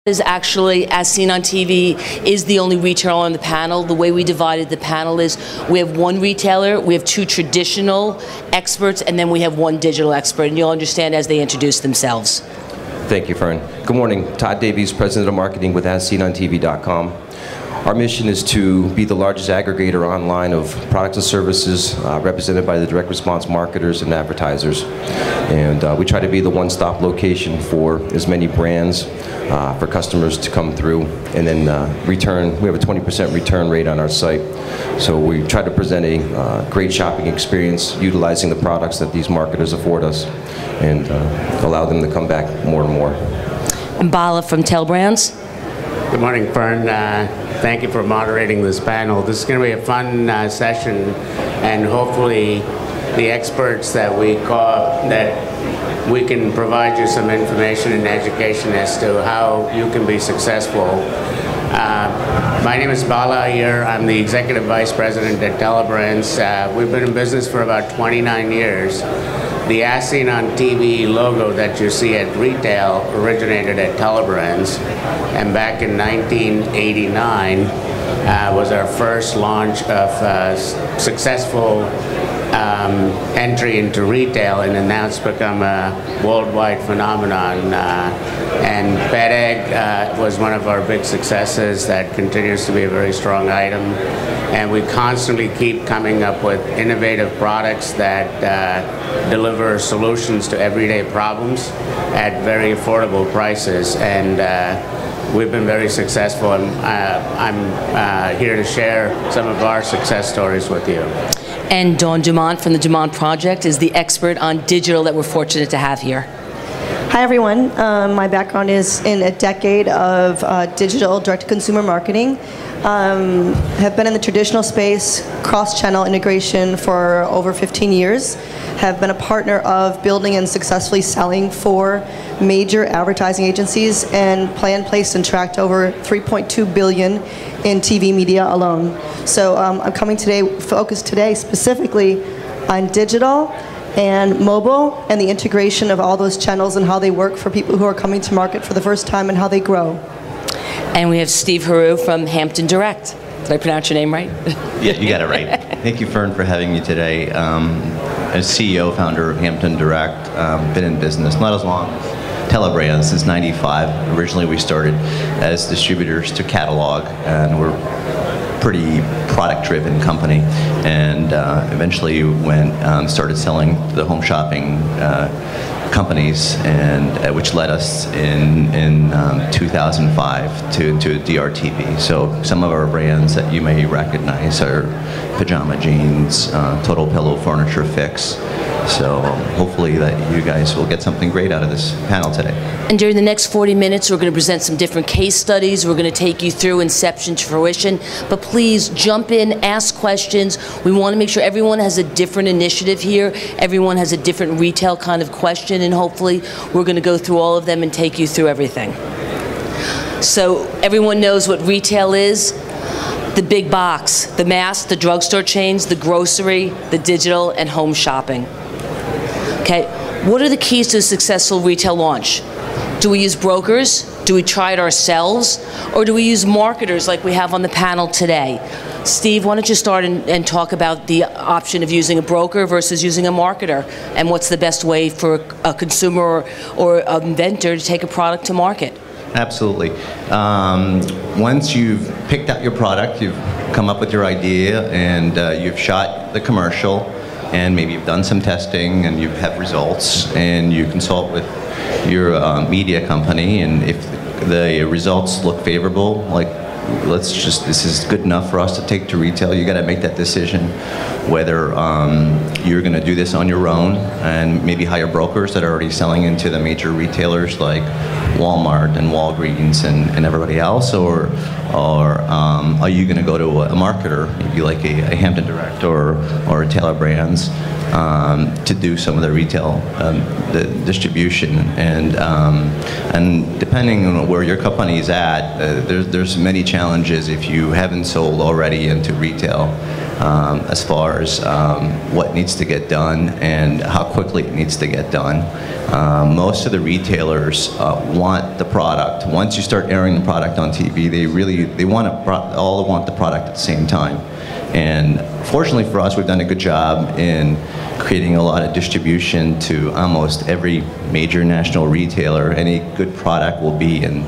Is actually, as seen on TV, is the only retailer on the panel. The way we divided the panel is we have one retailer, we have two traditional experts, and then we have one digital expert, and you'll understand as they introduce themselves. Thank you, Fern. Good morning. Todd Davies, President of Marketing with AsSeenOnTV.com. Our mission is to be the largest aggregator online of products and services represented by the direct response marketers and advertisers. And we try to be the one-stop location for as many brands for customers to come through and then return. We have a 20% return rate on our site. So we try to present a great shopping experience utilizing the products that these marketers afford us and allow them to come back more and more. And Bala from Telebrands. Good morning, Fern. Thank you for moderating this panel. This is going to be a fun session, and hopefully the experts that we can provide you some information and education as to how you can be successful. My name is Bala Youre. I'm the Executive Vice President at Telebrands. We've been in business for about 29 years. The As Seen on TV logo that you see at retail originated at Telebrands, and back in 1989 was our first launch of successful entry into retail, and now it's become a worldwide phenomenon. And Pet Egg was one of our big successes that continues to be a very strong item. And we constantly keep coming up with innovative products that deliver solutions to everyday problems at very affordable prices. And we've been very successful, and I'm here to share some of our success stories with you. And Dawn Dumont from the Dumont Project is the expert on digital that we're fortunate to have here. Hi everyone, my background is in a decade of digital direct-to-consumer marketing. Have been in the traditional space, cross-channel integration for over 15 years. Have been a partner of building and successfully selling for major advertising agencies, and planned, placed, and tracked over $3.2 billion in TV media alone. So I'm coming today, focused today specifically on digital and mobile and the integration of all those channels and how they work for people who are coming to market for the first time and how they grow. And we have Steve Haru from Hampton Direct. Did I pronounce your name right? Yeah, you got it right. Thank you, Fern, for having me today. As CEO, founder of Hampton Direct, been in business not as long as Telebrands since '95. Originally, we started as distributors to catalog, and we're pretty product-driven company, and eventually started selling to the home shopping companies, and which led us in 2005 to DRTV. So some of our brands that you may recognize are Pajama Jeans, Total Pillow Furniture Fix. So hopefully that you guys will get something great out of this panel today. And during the next 40 minutes, we're going to present some different case studies. We're going to take you through inception to fruition. But please jump in, ask questions. We want to make sure everyone has a different initiative here. Everyone has a different retail kind of question, and hopefully we're going to go through all of them and take you through everything. So everyone knows what retail is. The big box, the mass, the drugstore chains, the grocery, the digital, and home shopping. Okay, what are the keys to a successful retail launch? Do we use brokers? Do we try it ourselves? Or do we use marketers like we have on the panel today? Steve, why don't you start and talk about the option of using a broker versus using a marketer, and what's the best way for a consumer or an inventor to take a product to market? Absolutely. Once you've picked out your product, you've come up with your idea, and you've shot the commercial, and maybe you've done some testing and you have results, and you consult with your media company, and if the results look favorable, like this is good enough for us to take to retail, you got to make that decision whether you're going to do this on your own and maybe hire brokers that are already selling into the major retailers like Walmart and Walgreens and everybody else, or are you going to go to a marketer, maybe like a Hampton Direct or a Telebrands, to do some of the retail the distribution, and depending on where your company is at, there's many challenges if you haven't sold already into retail, as far as what needs to get done and how quickly it needs to get done. Most of the retailers want the product. Once you start airing the product on TV, they all want the product at the same time. And fortunately for us, we've done a good job in creating a lot of distribution to almost every major national retailer. Any good product will be in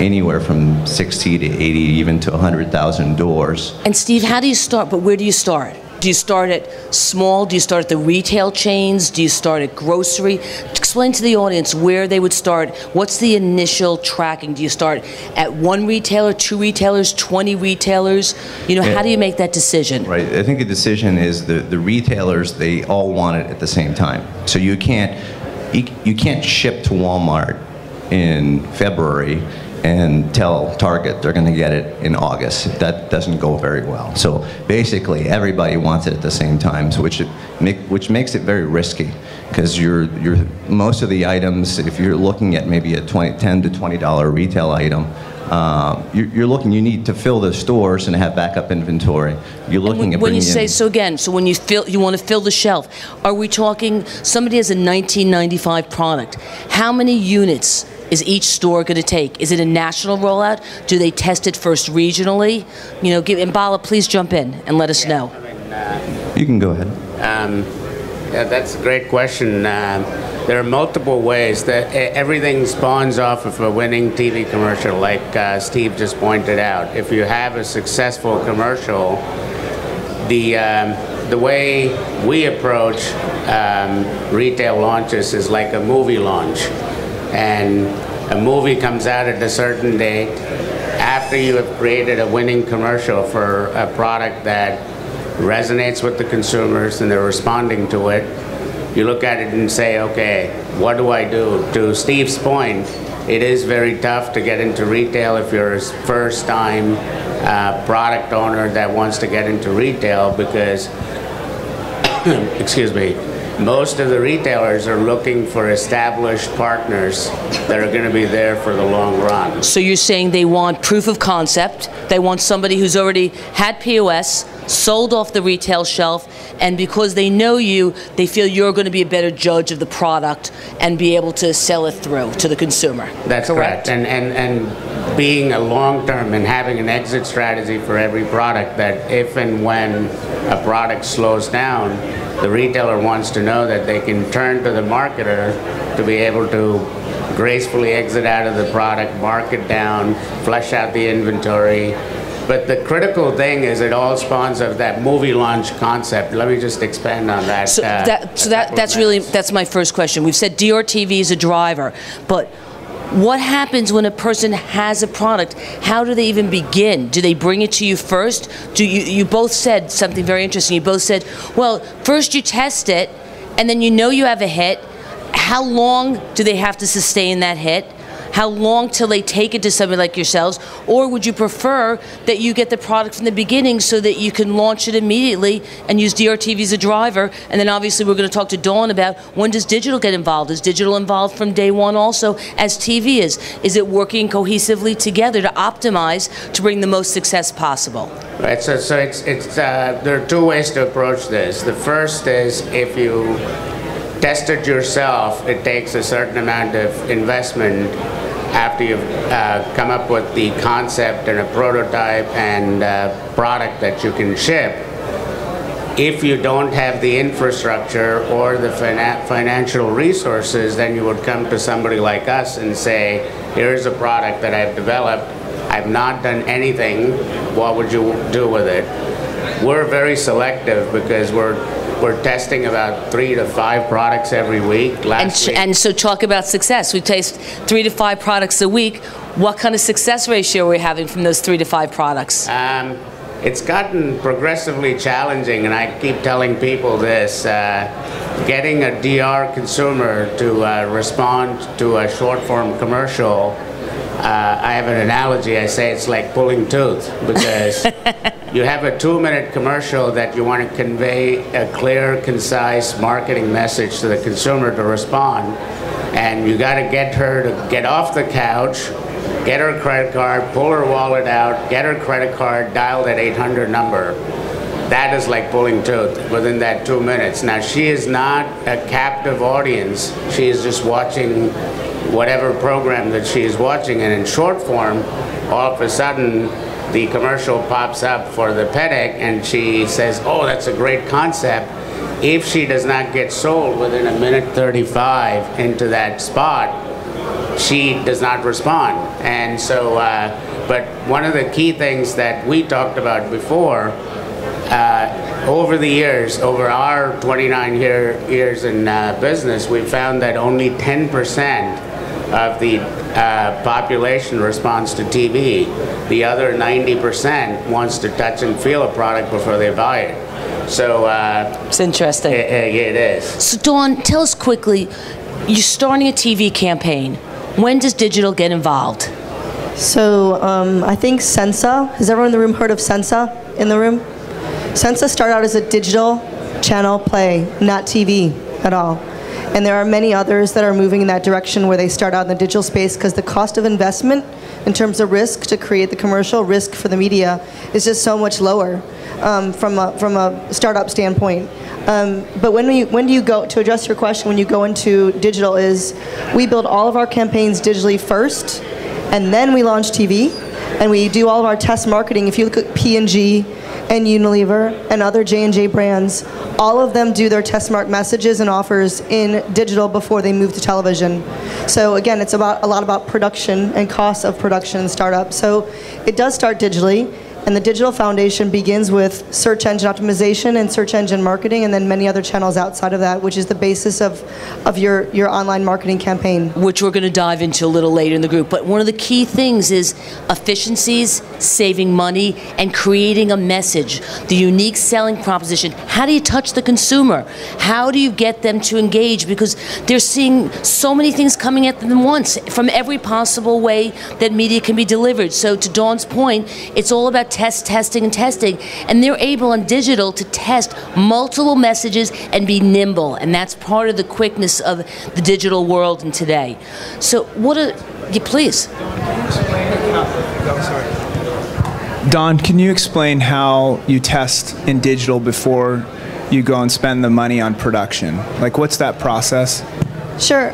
anywhere from 60 to 80, even to 100,000 doors. And Steve, how do you start? But where do you start? Do you start at small? Do you start at the retail chains? Do you start at grocery? Explain to the audience where they would start. What's the initial tracking? Do you start at one retailer, 2 retailers, 20 retailers? You know, how do you make that decision? Right. I think the decision is the retailers, they all want it at the same time. So you can't ship to Walmart in February and tell Target they're going to get it in August. That doesn't go very well. So basically, everybody wants it at the same time, so which makes it very risky, because most of the items, if you're looking at maybe a $10 to $20 retail item, you need to fill the stores and have backup inventory. You're looking at when you bringing say in, so again, so when you want to fill the shelf, are we talking somebody has a 1995 product? How many units is each store going to take? Is it a national rollout? Do they test it first regionally? You know, and Bala, please jump in and let us know. you can go ahead. Yeah, that's a great question. There are multiple ways that everything spawns off of a winning TV commercial, like Steve just pointed out. If you have a successful commercial, the way we approach retail launches is like a movie launch. And a movie comes out at a certain date. After you have created a winning commercial for a product that resonates with the consumers and they're responding to it, you look at it and say, okay, what do I do? To Steve's point, it is very tough to get into retail if you're a first-time product owner that wants to get into retail, because, excuse me, most of the retailers are looking for established partners that are going to be there for the long run. So you're saying they want proof of concept, they want somebody who's already had POS, sold off the retail shelf, and because they know you, they feel you're going to be a better judge of the product and be able to sell it through to the consumer. That's correct. And being a long-term and having an exit strategy for every product, that if and when a product slows down, the retailer wants to know that they can turn to the marketer to be able to gracefully exit out of the product, mark it down, flush out the inventory. But the critical thing is it all spawns of that movie launch concept. Let me just expand on that. That's my first question. We've said DRTV is a driver, but what happens when a person has a product? How do they even begin? Do they bring it to you first? You both said something very interesting. You both said, well, first you test it, and then you know you have a hit. How long do they have to sustain that hit? How long till they take it to somebody like yourselves? Or would you prefer that you get the product from the beginning so that you can launch it immediately and use DRTV as a driver? And then obviously we're going to talk to Dawn about when does digital get involved? Is digital involved from day one also, as TV is? Is it working cohesively together to optimize to bring the most success possible? Right, so there are two ways to approach this. The first is, if you test it yourself, it takes a certain amount of investment after you've come up with the concept and a prototype and product that you can ship. If you don't have the infrastructure or the financial resources, then you would come to somebody like us and say, here's a product that I've developed. I've not done anything. What would you do with it? We're very selective because we're testing about 3 to 5 products every week. And so talk about success. We taste 3 to 5 products a week. What kind of success ratio are we having from those 3 to 5 products? It's gotten progressively challenging, and I keep telling people this. Getting a DR consumer to respond to a short-form commercial, I have an analogy. I say it's like pulling tooth, because you have a 2-minute commercial that you want to convey a clear, concise marketing message to the consumer to respond, and you got to get her to get off the couch, get her credit card, pull her wallet out, get her credit card, dial that 800 number. that is like pulling tooth within that 2 minutes. Now, she is not a captive audience. She is just watching whatever program that she is watching, and in short form, all of a sudden, the commercial pops up for the pedic, and she says, oh, that's a great concept. If she does not get sold within a minute 35 into that spot, she does not respond. And so, but one of the key things that we talked about before, over the years, over our 29 years in business, we found that only 10% of the population responds to TV. The other 90% wants to touch and feel a product before they buy it. So it's interesting. It is. So Dawn, tell us quickly, you're starting a TV campaign. When does digital get involved? So I think Sensa, has everyone in the room heard of Sensa in the room? Sensa started out as a digital channel play, not TV at all. And there are many others that are moving in that direction where they start out in the digital space because the cost of investment in terms of risk to create the commercial, risk for the media, is just so much lower from a startup standpoint. But when do you go, to address your question, when you go into digital is, we build all of our campaigns digitally first, and then we launch TV, and we do all of our test marketing. If you look at P&G and Unilever and other J&J brands, all of them do their test mark messages and offers in digital before they move to television. So again, it's about a lot about production and costs of production and startup. So it does start digitally. And the Digital Foundation begins with search engine optimization and search engine marketing, and then many other channels outside of that, which is the basis of your online marketing campaign. Which we're going to dive into a little later in the group. But one of the key things is efficiencies, saving money, and creating a message. The unique selling proposition. How do you touch the consumer? How do you get them to engage? Because they're seeing so many things coming at them once from every possible way that media can be delivered. So to Dawn's point, it's all about testing, and they're able on digital to test multiple messages and be nimble, and that's part of the quickness of the digital world in today. So please. Dawn, can you explain how you test in digital before you go and spend the money on production? Like, what's that process? Sure.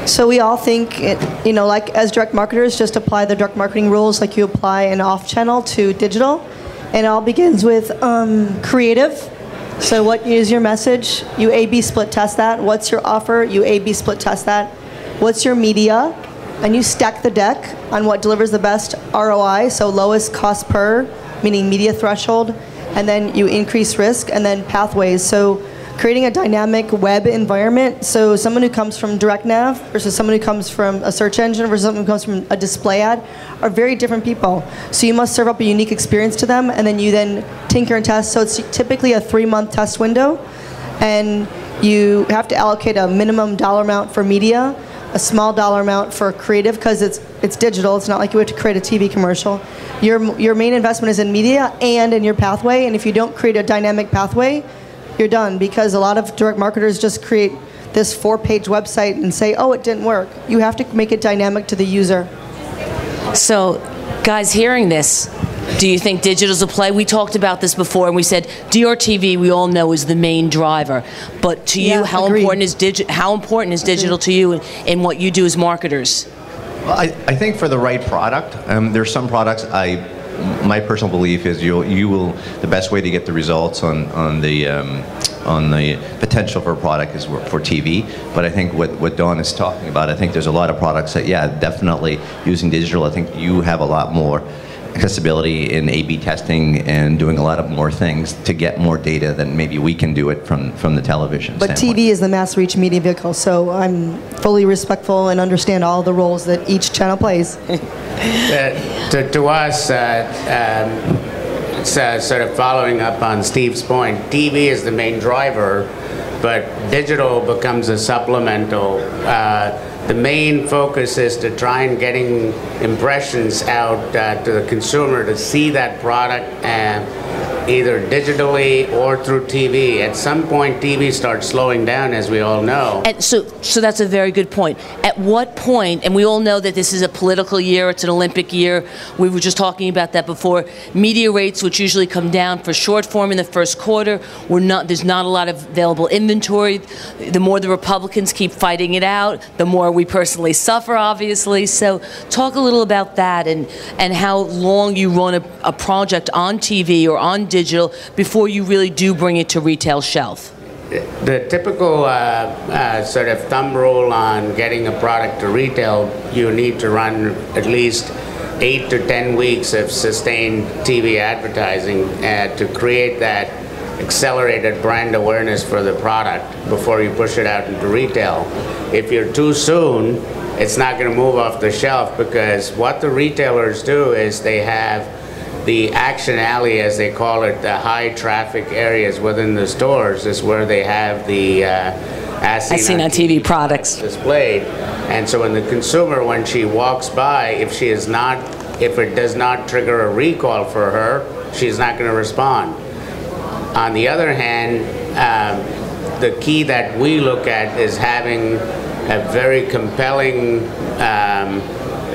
So we all think, like as direct marketers, just apply the direct marketing rules like you apply an off-channel to digital. And it all begins with creative. So what is your message? You A/B split test that. What's your offer? You A/B split test that. What's your media? And you stack the deck on what delivers the best ROI, so lowest cost per, meaning media threshold. And then you increase risk, and then pathways. So creating a dynamic web environment, so someone who comes from direct nav versus someone who comes from a search engine versus someone who comes from a display ad are very different people. So you must serve up a unique experience to them, and then you then tinker and test. So it's typically a 3-month test window, and you have to allocate a minimum dollar amount for media, a small dollar amount for creative, because it's digital. It's not like you have to create a TV commercial. Your main investment is in media and in your pathway, and if you don't create a dynamic pathway, you're done, because a lot of direct marketers just create this 4-page website and say, oh, it didn't work. You have to make it dynamic to the user. So, guys, hearing this, do you think digital's a play? We talked about this before, and we said DRTV, we all know, is the main driver. But to you, how important is digital to you in what you do as marketers? Well, I think for the right product, there's some products my personal belief is the best way to get the results on the potential for a product is for TV. But I think what Dawn is talking about, I think there's a lot of products that, yeah, definitely using digital, I think you have a lot more accessibility in A/B testing and doing a lot of more things to get more data than maybe we can do it from the television But standpoint. TV is the mass reach media vehicle, so I'm fully respectful and understand all the roles that each channel plays. To us, sort of following up on Steve's point, TV is the main driver, but digital becomes a supplemental. The main focus is to try and getting impressions out to the consumer to see that product and either digitally or through TV. At some point, TV starts slowing down, as we all know. And so that's a very good point. At what point, and we all know that this is a political year, it's an Olympic year, we were just talking about that before, media rates, which usually come down for short form in the first quarter, there's not a lot of available inventory. The more the Republicans keep fighting it out, the more we personally suffer, obviously. So talk a little about that and how long you run a project on TV or on digital before you really do bring it to retail shelf. The typical sort of thumb rule on getting a product to retail, you need to run at least 8 to 10 weeks of sustained TV advertising to create that accelerated brand awareness for the product before you push it out into retail. If you're too soon, it's not going to move off the shelf, because what the retailers do is they have the action alley, as they call it, the high traffic areas within the stores is where they have the as seen on TV products displayed. And so when the consumer, when she walks by, if it does not trigger a recall for her, she's not going to respond. On the other hand, the key that we look at is having a very compelling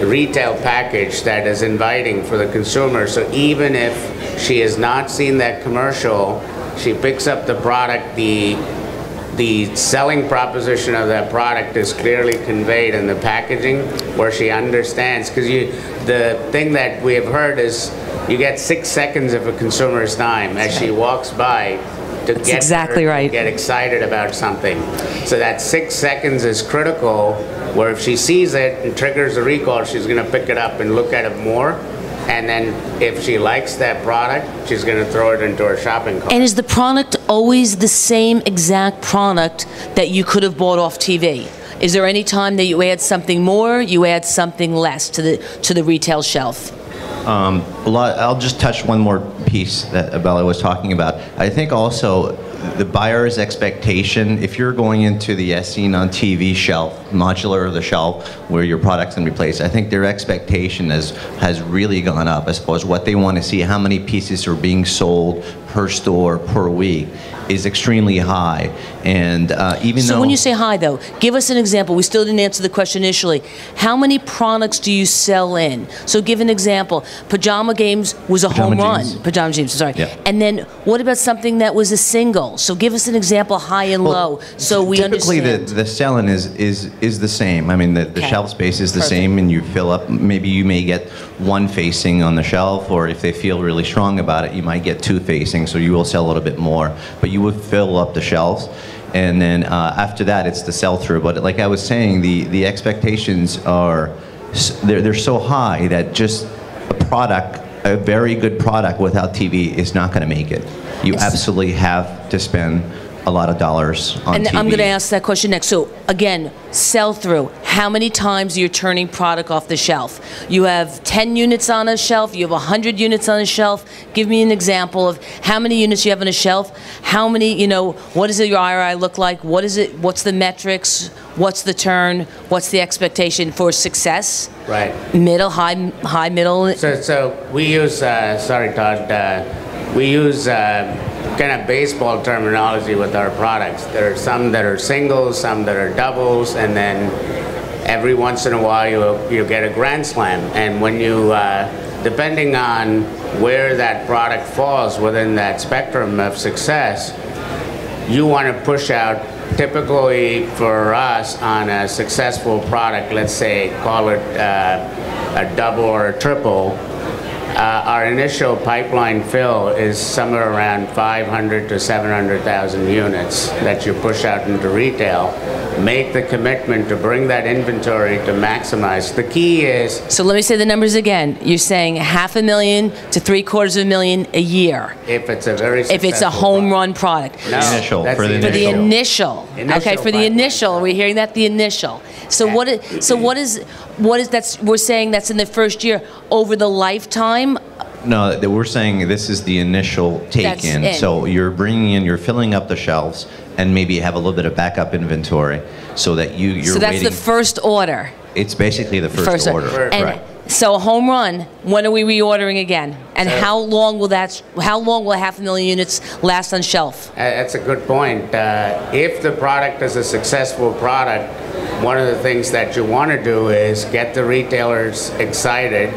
retail package that is inviting for the consumer. So even if she has not seen that commercial, she picks up the product, the selling proposition of that product is clearly conveyed in the packaging, where she understands. Because the thing that we have heard is you get 6 seconds of a consumer's time as she walks by to get exactly her right. to get excited about something. So that 6 seconds is critical, where if she sees it and triggers a recall, she's going to pick it up and look at it more. And then if she likes that product, she's going to throw it into her shopping cart. And is the product always the same exact product that you could have bought off TV? Is there any time that you add something more, you add something less to the retail shelf? I'll just touch one more piece that Bella was talking about. I think also the buyer's expectation, if you're going into the as seen on TV shelf, modular the shelf where your product's going to be placed, I think their expectation has really gone up as far as what they want to see, how many pieces are being sold per store per week is extremely high. And even though... So when you say high, though, give us an example. We still didn't answer the question initially. How many products do you sell in? So give an example. Pajama Games was a home run. Pajama Jeans, sorry. Yeah. And then what about something that was a single? So give us an example, high and low, so we typically understand. the selling is the same. I mean, the shelf space is the same, and you fill up. Maybe you may get one facing on the shelf, or if they feel really strong about it, you might get 2 facing, so you will sell a little bit more. But you would fill up the shelves. And then after that, it's the sell-through. But like I was saying, the expectations are, they're so high that just a very good product without TV is not going to make it. You absolutely have to spend a lot of dollars on TV. And I'm going to ask that question next. So again, sell-through. How many times you're turning product off the shelf? You have 10 units on a shelf. You have 100 units on a shelf. Give me an example of how many units you have on a shelf. How many, what does your IRI look like? What is it? What's the metrics? What's the turn? What's the expectation for success? Right. Middle, high, middle. So we use, sorry Todd, we use kind of baseball terminology with our products. There are some that are singles, some that are doubles, and then every once in a while you get a grand slam. And when you, depending on where that product falls within that spectrum of success, you want to push out, typically for us on a successful product, let's say call it a double or a triple, our initial pipeline fill is somewhere around 500 to 700,000 units that you push out into retail. Make the commitment to bring that inventory to maximize. The key is... So let me say the numbers again. You're saying 500,000 to 750,000 a year. If it's a very successful if it's a home run product. No, initial, that's for the For the initial. Okay, for the initial. Pipeline. We're hearing that, the initial. So what is that's, we're saying that's in the first year. Over the lifetime? No, we're saying this is the initial take-in. So you're bringing in, you're filling up the shelves, and maybe have a little bit of backup inventory, so that you're So that's waiting. the first order. It's basically the first order. And Right. So a home run. When are we reordering again? And how long will 500,000 units last on shelf? That's a good point. If the product is a successful product, one of the things that you want to do is get the retailers excited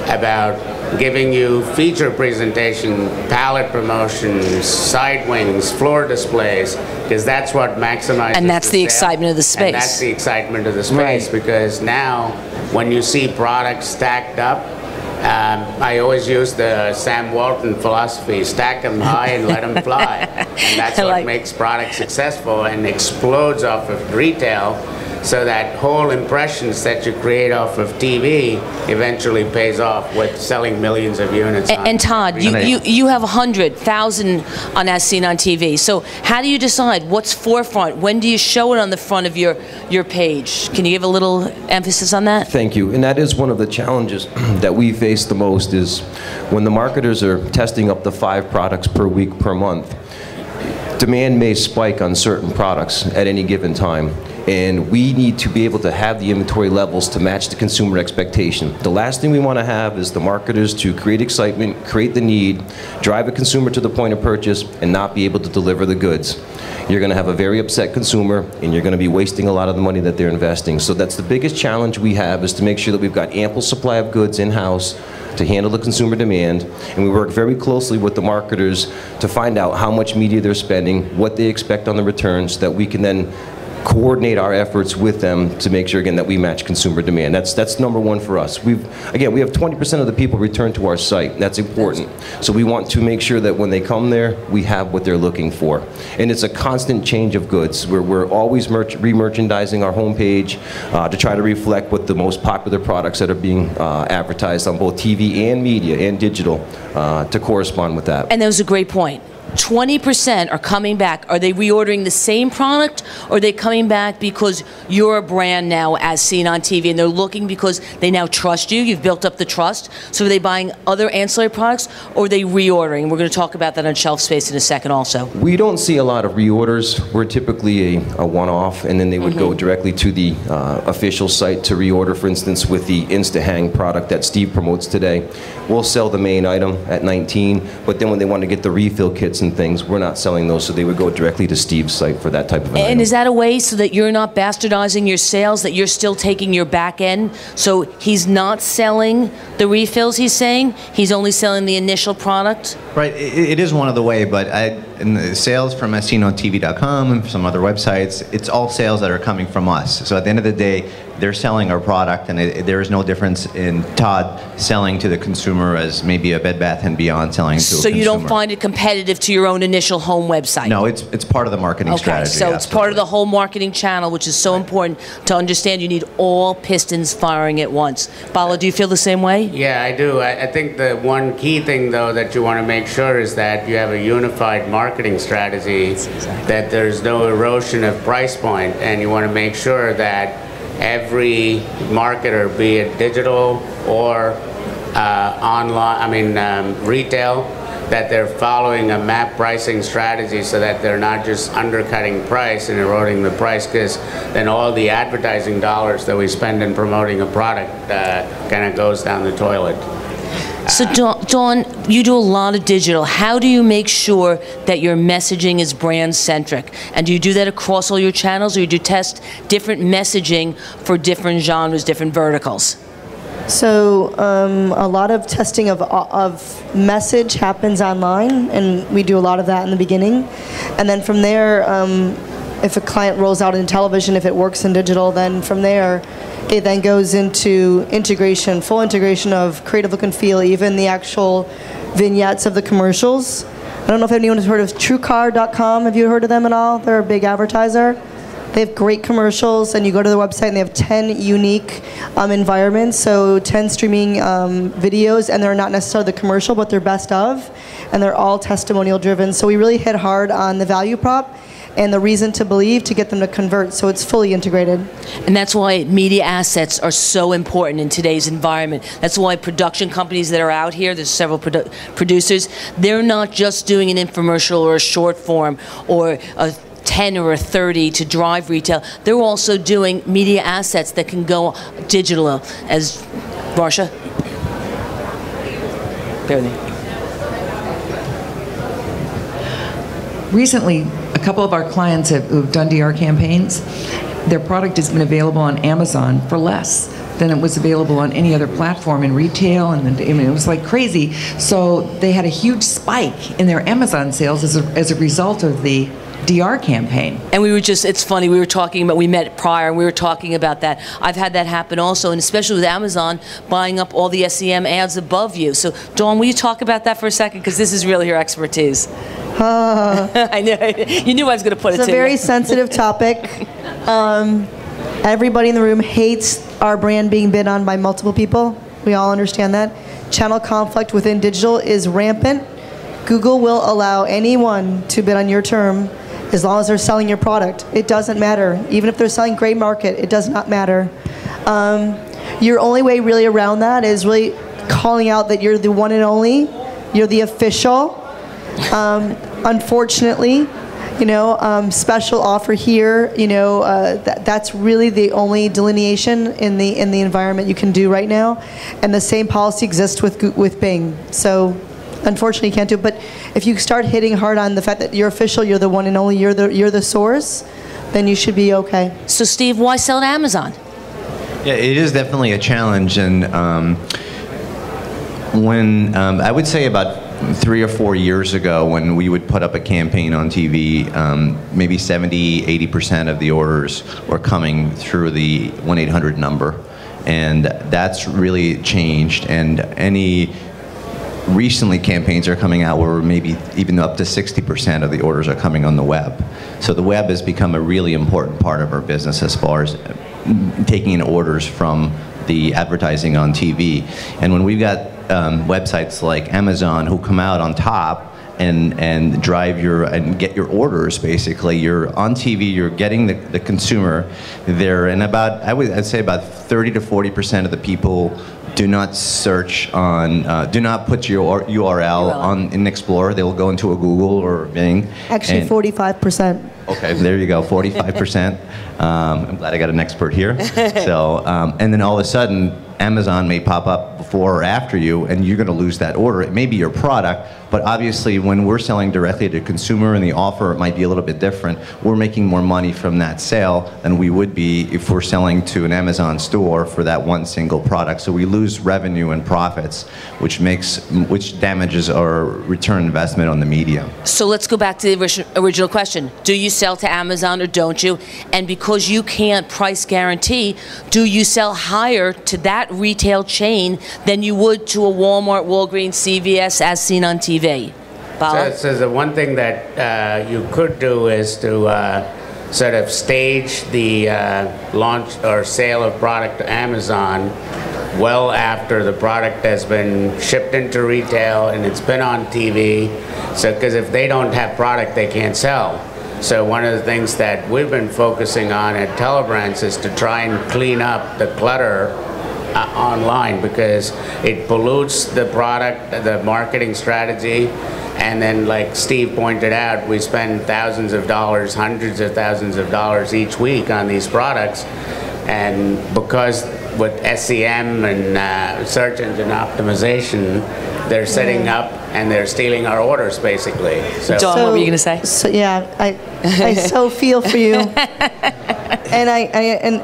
about giving you feature presentation, palette promotions, side wings, floor displays, because that's what maximizes. And that's the excitement of the space. And that's the excitement of the space, because now when you see products stacked up, I always use the Sam Walton philosophy: stack them high and let them fly. And that's what makes products successful and explodes off of retail. So that whole impressions that you create off of TV eventually pays off with selling millions of units. And Todd, you have 100,000 on As Seen on TV. So how do you decide what's forefront? When do you show it on the front of your page? Can you give a little emphasis on that? Thank you. And that is one of the challenges that we face the most, is when the marketers are testing up to 5 products per week, per month. Demand may spike on certain products at any given time, and we need to be able to have the inventory levels to match the consumer expectation. The last thing we want to have is the marketers to create excitement, create the need, drive a consumer to the point of purchase, and not be able to deliver the goods. You're going to have a very upset consumer, and you're going to be wasting a lot of the money that they're investing. So that's the biggest challenge we have, is to make sure that we've got ample supply of goods in-house to handle the consumer demand, and we work very closely with the marketers to find out how much media they're spending, what they expect on the returns, so that we can then coordinate our efforts with them to make sure, again, that we match consumer demand. That's number one for us. We have 20% of the people return to our site. That's important. So we want to make sure that when they come there, we have what they're looking for. And it's a constant change of goods. We're always re-merchandising our homepage to try to reflect what the most popular products that are being advertised on both TV and media and digital to correspond with that. And that was a great point. 20% are coming back. Are they reordering the same product, or are they coming back because you're a brand now As Seen on TV, and they're looking because they now trust you? You've built up the trust. So are they buying other ancillary products, or are they reordering? We're going to talk about that on shelf space in a second also. We don't see a lot of reorders. We're typically a one-off, and then they would go directly to the official site to reorder. For instance, with the Insta-Hang product that Steve promotes today, we'll sell the main item at $19, but then when they want to get the refill kits and things, we're not selling those, so they would go directly to Steve's site for that type of an item. And is that a way so that you're not bastardizing your sales, that you're still taking your back end? So he's not selling the refills, he's saying? He's only selling the initial product? Right, it is one of the way, but in the sales from AsSeenOnTV.com and some other websites, it's all sales that are coming from us. So at the end of the day, they're selling our product, and there is no difference in Todd selling to the consumer as maybe a Bed Bath & Beyond selling to a consumer. So you don't find it competitive to your own initial home website? No, it's part of the marketing strategy. Okay, so it's part of the whole marketing channel, which is so important to understand. You need all pistons firing at once. Bala, do you feel the same way? Yeah, I do. I think the one key thing, though, that you want to make sure is that you have a unified marketing strategy, that there's no erosion of price point, and you want to make sure that every marketer, be it digital or online, retail, that they're following a map pricing strategy, so that they're not just undercutting price and eroding the price, because then all the advertising dollars that we spend in promoting a product kind of goes down the toilet. So Dawn, you do a lot of digital. How do you make sure that your messaging is brand-centric? And do you do that across all your channels, or do you test different messaging for different genres, different verticals? So a lot of testing of message happens online, and we do a lot of that in the beginning. And then from there, if a client rolls out in television, if it works in digital, then from there, it then goes into integration, full integration of creative look and feel, even the actual vignettes of the commercials. I don't know if anyone has heard of TrueCar.com. Have you heard of them at all? They're a big advertiser. They have great commercials, and you go to their website and they have 10 unique environments, so 10 streaming videos, and they're not necessarily the commercial, but they're best of, and they're all testimonial driven. So we really hit hard on the value prop and the reason to believe to get them to convert, so it's fully integrated. And that's why media assets are so important in today's environment. That's why production companies that are out here, there's several producers, they're not just doing an infomercial or a short form or a 10 or a 30 to drive retail. They're also doing media assets that can go digital, as Varsha? Bear with me. Recently, a couple of our clients who've done DR campaigns, their product has been available on Amazon for less than it was available on any other platform in retail, and I mean, it was like crazy. So they had a huge spike in their Amazon sales as a result of the DR campaign. And we were just, it's funny, we were talking about, we met prior, and we were talking about that. I've had that happen also, and especially with Amazon buying up all the SEM ads above you. So, Dawn, will you talk about that for a second? Because this is really your expertise. I know, you knew I was going to put it to you. It's a very sensitive topic. Everybody in the room hates our brand being bid on by multiple people. We all understand that. Channel conflict within digital is rampant. Google will allow anyone to bid on your term as long as they're selling your product. It doesn't matter. Even if they're selling gray market, it does not matter. Your only way really around that is really calling out that you're the one and only. You're the official. Unfortunately, you know, special offer here, you know, that's really the only delineation in the environment you can do right now. And the same policy exists with Bing. So unfortunately you can't do it. But if you start hitting hard on the fact that you're official, you're the one and only, you're the source, then you should be okay. So Steve, why sell to Amazon? Yeah, it is definitely a challenge, and when I would say about 3 or 4 years ago, when we would put up a campaign on TV, maybe 70–80% of the orders were coming through the 1-800 number, and that's really changed. And any recently campaigns are coming out where maybe even up to 60% of the orders are coming on the web. So the web has become a really important part of our business as far as taking in orders from the advertising on TV. And when we've got websites like Amazon who come out on top and drive and get your orders, basically, you're on TV, you're getting the consumer there, and I'd say about 30–40% of the people do not search on, do not put your URL in Explorer. They will go into a Google or Bing. Actually, 45%. Okay, there you go, 45%. I'm glad I got an expert here. So, and then all of a sudden, Amazon may pop up before or after you, and you're going to lose that order. It may be your product, but obviously when we're selling directly to consumer and the offer might be a little bit different, we're making more money from that sale than we would be if we're selling to an Amazon store for that one single product. So we lose revenue and profits, which damages our return investment on the media. So let's go back to the original question. Do you sell to Amazon or don't you? And because you can't price guarantee, do you sell higher to that retail chain than you would to a Walmart, Walgreens, CVS, as seen on TV? So the one thing that you could do is to sort of stage the launch or sale of product to Amazon well after the product has been shipped into retail and it's been on TV. So, because if they don't have product, they can't sell. So one of the things that we've been focusing on at Telebrands is to try and clean up the clutter online, because it pollutes the product, the marketing strategy, and then, like Steve pointed out, we spend thousands of dollars, hundreds of thousands of dollars each week on these products, and because with SEM and search engine optimization, they're setting up and they're stealing our orders, basically. Dawn, what were you going to say? So yeah, I so feel for you.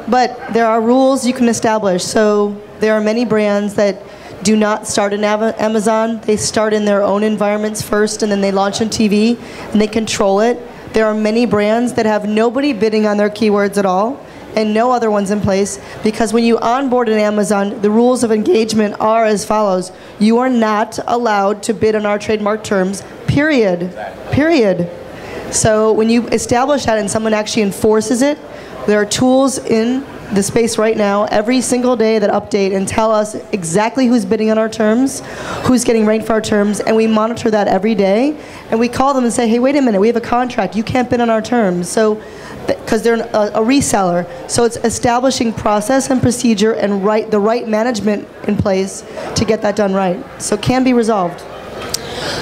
But there are rules you can establish. So there are many brands that do not start in Amazon. They start in their own environments first, and then they launch on TV, and they control it. There are many brands that have nobody bidding on their keywords at all, and no other ones in place, because when you onboard an Amazon, the rules of engagement are as follows. You are not allowed to bid on our trademark terms, period. Period. So when you establish that and someone actually enforces it, there are tools in the space right now every single day that update and tell us exactly who's bidding on our terms, who's getting ranked for our terms, and we monitor that every day. And we call them and say, hey, wait a minute, we have a contract. You can't bid on our terms. So, because they're a reseller. So it's establishing process and procedure and the right management in place to get that done right. So it can be resolved.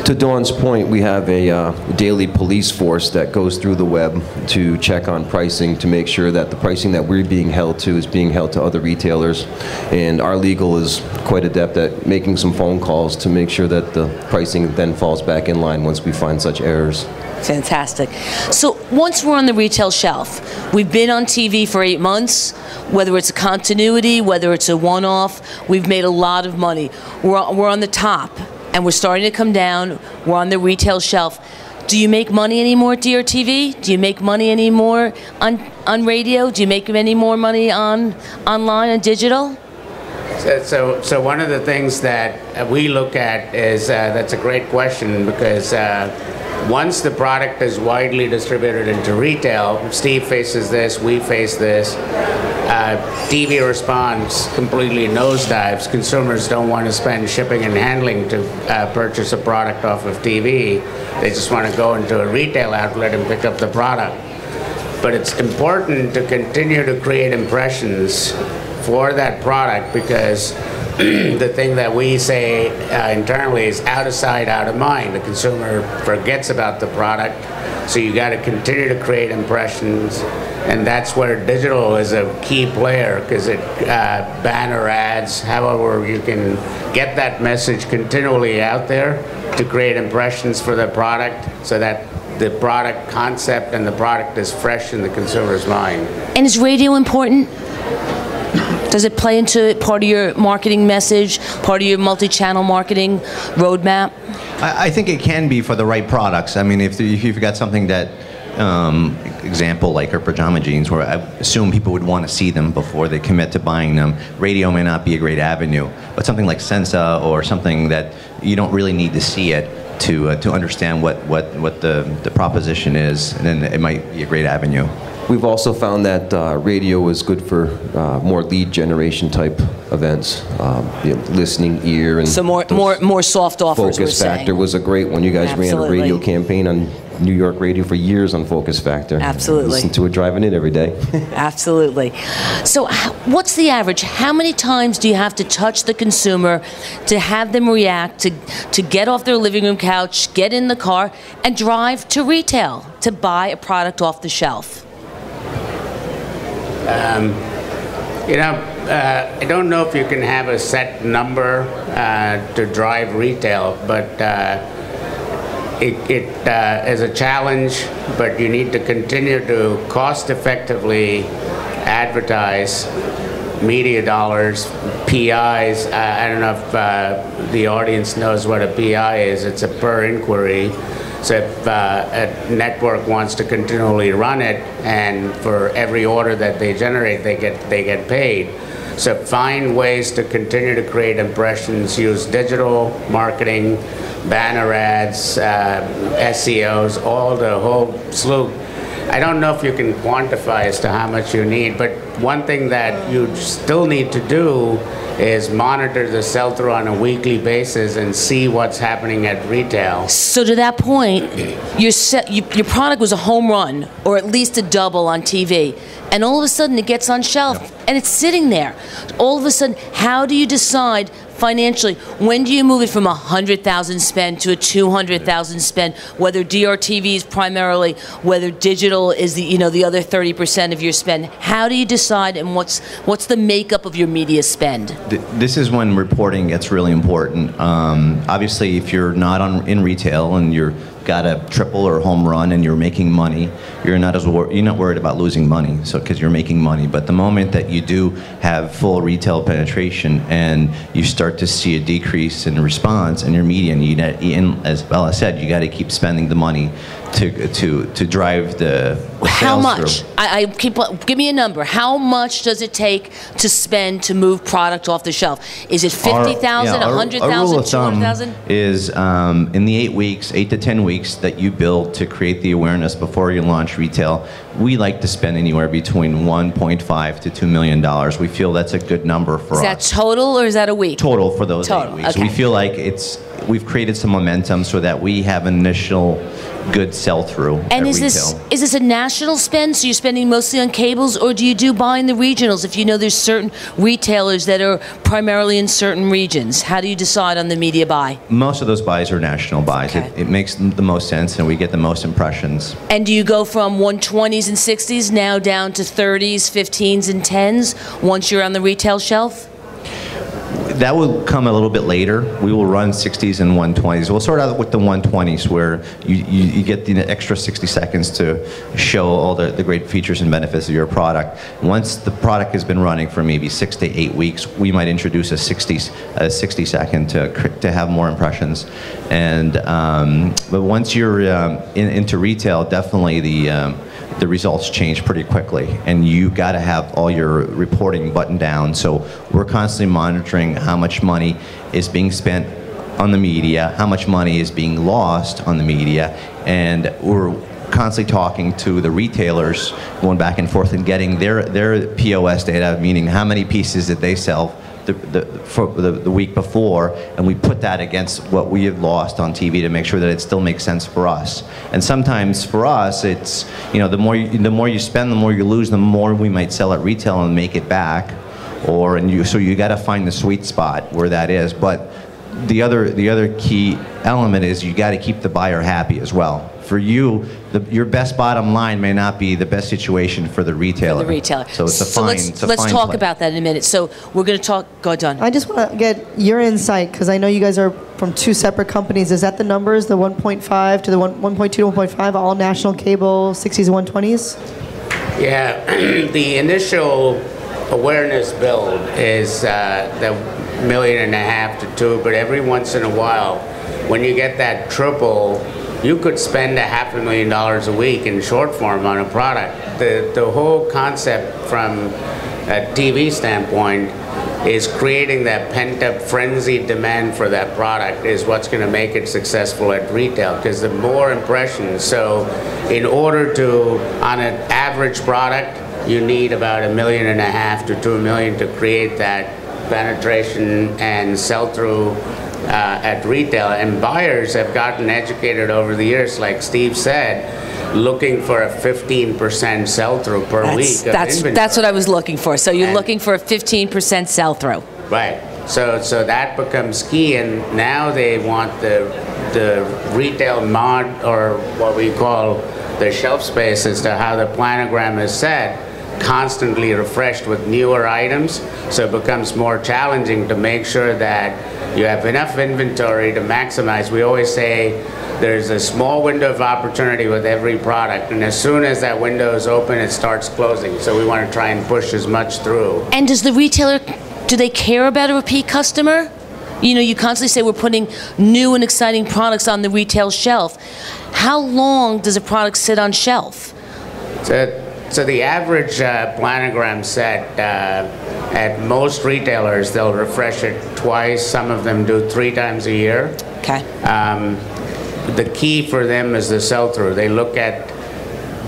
To Dawn's point, we have a daily police force that goes through the web to check on pricing to make sure that the pricing that we're being held to is being held to other retailers. And our legal is quite adept at making some phone calls to make sure that the pricing then falls back in line once we find such errors. Fantastic. So once we're on the retail shelf, we've been on TV for 8 months, whether it's a continuity, whether it's a one-off, we've made a lot of money. We're on the top, and we're starting to come down. We're on the retail shelf. Do you make money anymore at DRTV? Do you make money anymore on radio? Do you make any more money online and digital? So one of the things that we look at is, that's a great question, because once the product is widely distributed into retail, Steve faces this, we face this, TV response completely nosedives. Consumers don't want to spend shipping and handling to purchase a product off of TV. They just want to go into a retail outlet and pick up the product. But it's important to continue to create impressions for that product, because the thing that we say internally is out of sight, out of mind. The consumer forgets about the product, so you got to continue to create impressions, and that's where digital is a key player, because it banner ads, however you can get that message continually out there to create impressions for the product, so that the product concept and the product is fresh in the consumer's mind. And is radio important? Does it play into part of your marketing message, part of your multi-channel marketing roadmap? I think it can be for the right products. I mean, if you've got something that, example like our pajama jeans, where I assume people would want to see them before they commit to buying them, radio may not be a great avenue. But something like Sensa, or something that you don't really need to see it to understand what the proposition is, and then it might be a great avenue. We've also found that radio is good for more lead generation type events, listening ear, and so more soft offers. Focus Factor was a great one. You guys ran a radio campaign on New York radio for years on Focus Factor. Absolutely. Listen to it driving in every day. Absolutely. So what's the average? How many times do you have to touch the consumer to have them react, to get off their living room couch, get in the car, and drive to retail to buy a product off the shelf? I don't know if you can have a set number to drive retail, but it is a challenge, but you need to continue to cost-effectively advertise media dollars, PIs. I don't know if the audience knows what a PI is. It's a per inquiry. So if a network wants to continually run it, and for every order that they generate, they get paid. So find ways to continue to create impressions, use digital marketing, banner ads, SEOs, the whole slew. I don't know if you can quantify as to how much you need, but one thing that you still need to do is monitor the sell-through on a weekly basis and see what's happening at retail. So to that point, your product was a home run, or at least a double on TV, and all of a sudden it gets on shelf, and it's sitting there. All of a sudden, how do you decide financially, when do you move it from $100,000 spend to a $200,000 spend, whether DRTV is primarily, whether digital is the other 30% of your spend? How do you decide, and what's the makeup of your media spend? This is when reporting gets really important. Obviously, if you're not in retail and you're got a triple or home run and you're making money, you're not worried about losing money, so because you're making money. But the moment that you do have full retail penetration and you start to see a decrease in response in your media, and as Bella said, you got to keep spending the money to drive the how sales much? through. Give me a number. How much does it take to spend to move product off the shelf? Is it 50,000, 100,000, 200,000? Is in the 8 to 10 weeks that you build to create the awareness before you launch retail, we like to spend anywhere between $1.5 to $2 million. We feel that's a good number for us. Is that total, or is that a week? Total for those Total, 8 weeks. okay. We feel like it's we've created some momentum so that we have initial good sell-through at And retail. is this a national spend, so you're spending mostly on cables, or do you do buy in the regionals if you know there's certain retailers that are primarily in certain regions? How do you decide on the media buy? Most of those buys are national buys. Okay. It makes the most sense, and we get the most impressions. And do you go from 120s and 60s now down to 30s, 15s, and 10s once you're on the retail shelf? That will come a little bit later. We will run 60s and 120s. We'll start out with the 120s, where you get the extra 60 seconds to show all the great features and benefits of your product. Once the product has been running for maybe 6 to 8 weeks, we might introduce a 60 second to have more impressions. And but once you're into retail, definitely the results change pretty quickly, and you got to have all your reporting buttoned down. So we're constantly monitoring how much money is being spent on the media, how much money is being lost on the media, and we're constantly talking to the retailers, going back and forth and getting their POS data, meaning how many pieces did they sell the week before, and we put that against what we have lost on TV to make sure that it still makes sense for us. And sometimes for us, it's, you know, the more you spend, the more you lose, the more we might sell at retail and make it back, so you got to find the sweet spot where that is. But the other key element is you got to keep the buyer happy as well. For you, your best bottom line may not be the best situation for the retailer. For the retailer. So it's a fine. Let's talk about that in a minute. So we're going to talk. Go ahead, Don. I just want to get your insight, because I know you guys are from two separate companies. Is that the numbers, the 1.5 to the 1.2 to 1.5, all national cable, 60s and 120s? Yeah, the initial awareness build is the 1.5 million to 2, but every once in a while, when you get that triple, you could spend $500,000 a week in short form on a product. The whole concept from a TV standpoint is creating that pent-up frenzied demand for that product is what's going to make it successful at retail, because the more impressions. So in order to, on an average product, you need about 1.5 million to 2 million to create that penetration and sell-through at retail. And buyers have gotten educated over the years, like Steve said, looking for a 15% sell-through per week. That's what I was looking for. So you're looking for a 15% sell-through. Right. So that becomes key, and now they want the retail mod, or what we call the shelf space, as to how the planogram is set, constantly refreshed with newer items. So it becomes more challenging to make sure that you have enough inventory to maximize. We always say there's a small window of opportunity with every product, and as soon as that window is open, it starts closing. So we want to try and push as much through. And does the retailer, do they care about a repeat customer? You know, you constantly say we're putting new and exciting products on the retail shelf. How long does a product sit on shelf? So the average planogram set at most retailers, they'll refresh it twice. Some of them do 3 times a year. Okay. The key for them is the sell-through. They look at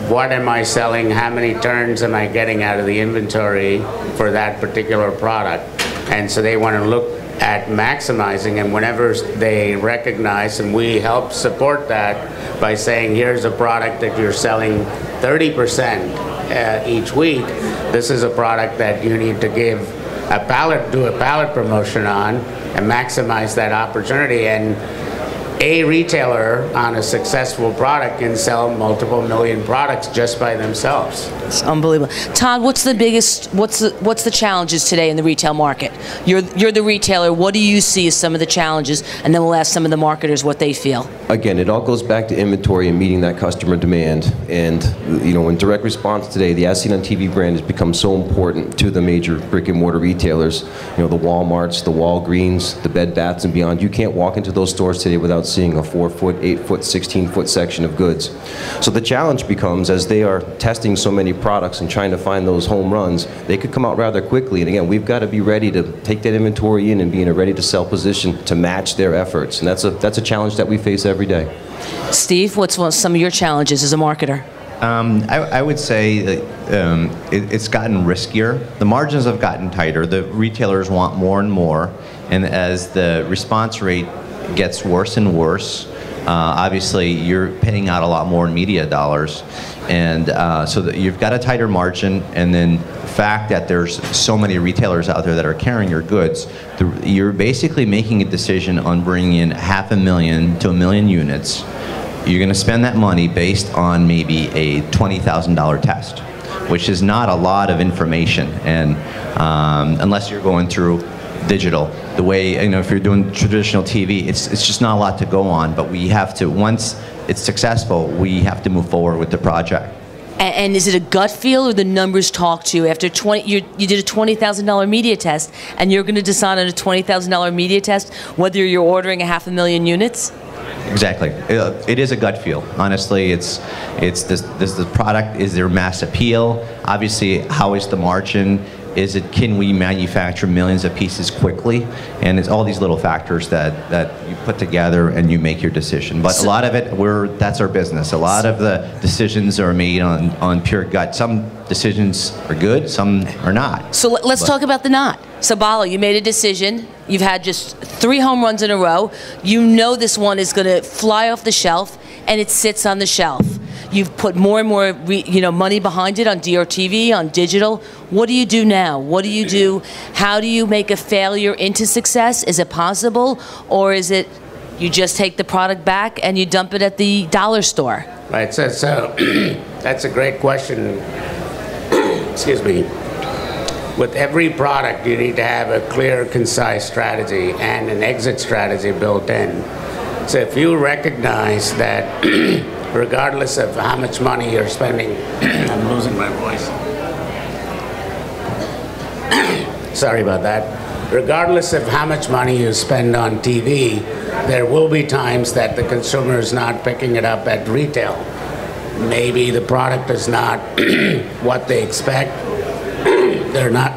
what am I selling, how many turns am I getting out of the inventory for that particular product. And so they want to look at maximizing, and whenever they recognize, and we help support that by saying, here's a product that you're selling 30% each week, this is a product that you need to give do a pallet promotion on and maximize that opportunity. And a retailer on a successful product can sell multiple million products just by themselves. It's unbelievable. Todd, what's the challenges today in the retail market? You're the retailer. What do you see as some of the challenges? And then we'll ask some of the marketers what they feel. Again, it all goes back to inventory and meeting that customer demand. And you know, in direct response today, the As Seen on TV brand has become so important to the major brick and mortar retailers. You know, the Walmarts, the Walgreens, the Bed Baths and Beyond. You can't walk into those stores today without seeing a 4-foot, 8-foot, 16-foot section of goods. So the challenge becomes, as they are testing so many products and trying to find those home runs, they could come out rather quickly. And again, we've got to be ready to take that inventory in and be in a ready-to-sell position to match their efforts. And that's a challenge that we face every day. Steve, what's some of your challenges as a marketer? I would say that it's gotten riskier. The margins have gotten tighter. The retailers want more and more. And as the response rate gets worse and worse. Obviously, you're paying out a lot more in media dollars, and so that you've got a tighter margin, and then the fact that there's so many retailers out there that are carrying your goods, you're basically making a decision on bringing in 500,000 to 1 million units. You're going to spend that money based on maybe a $20,000 test, which is not a lot of information, and unless you're going through digital. The way, if you're doing traditional TV, it's just not a lot to go on, but we have to, once it's successful, we have to move forward with the project. And is it a gut feel, or the numbers talk to you? After you did a $20,000 media test, and you're going to decide on a $20,000 media test whether you're ordering 500,000 units? Exactly. It is a gut feel. Honestly, it's the product, is there mass appeal? Obviously, how is the margin? Can we manufacture millions of pieces quickly? And it's all these little factors that you put together and you make your decision. But a lot of it, that's our business. A lot of the decisions are made on pure gut. Some decisions are good, some are not. So let's talk about the not. So Bala, you made a decision. You've had just 3 home runs in a row. You know this one is going to fly off the shelf, and it sits on the shelf. You've put more and more money behind it on DRTV, on digital. What do you do now? What do you do? How do you make a failure into success? Is it possible? Or is it you just take the product back and you dump it at the dollar store? Right, so that's a great question. Excuse me. With every product, you need to have a clear, concise strategy and an exit strategy built in. So if you recognize that regardless of how much money you're spending, I'm losing my voice. Sorry about that. Regardless of how much money you spend on TV, there will be times that the consumer is not picking it up at retail. Maybe the product is not what they expect. They're not.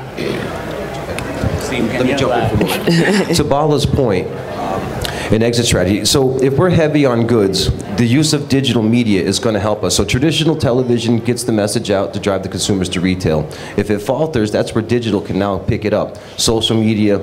Let me jump in for a moment. To Bala's point, an exit strategy. So if we're heavy on goods, the use of digital media is going to help us. So traditional television gets the message out to drive the consumers to retail. If it falters, that's where digital can now pick it up. Social media,